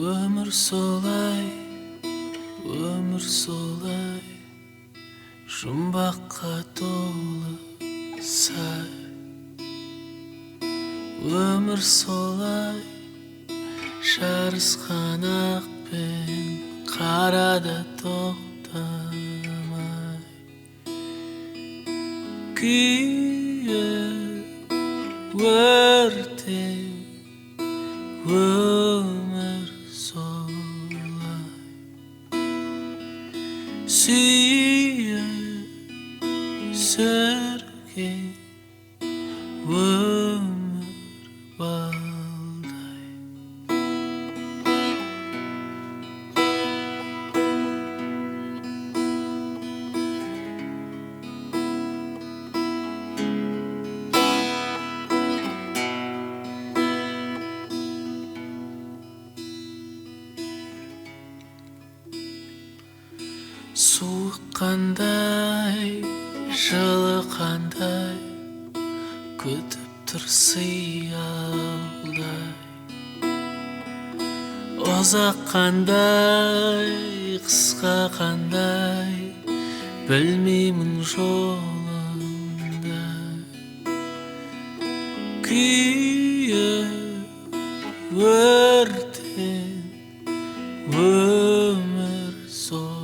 Өмір солай, өмір солай, жұмбаққа толы сай. Өмір солай, жарысқан ақпен, қарада тоқтамай. Күйіп, өртен, өмір солай. Сүйіп, сүрген, өмір балдай. Суық қандай, жылы қандай, күтіп тұр сый алдай. Ұзақ қандай, қысқа қандай, білмеймін жолында. Күйіп, өртен, өмір солай.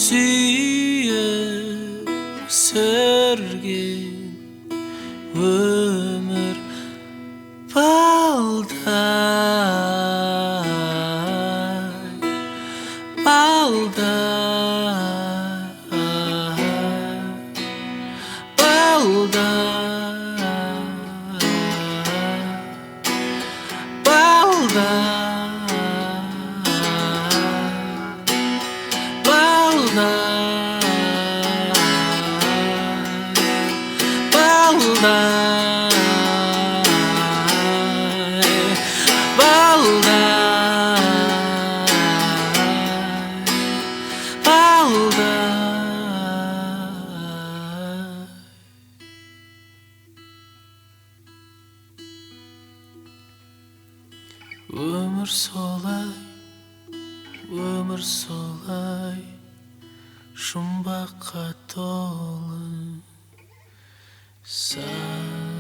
Сүйіп, сүрген, өмір балдай, балдай, балдай, балдай. Өмір солай, өмір солай, жұмбаққа толы сай.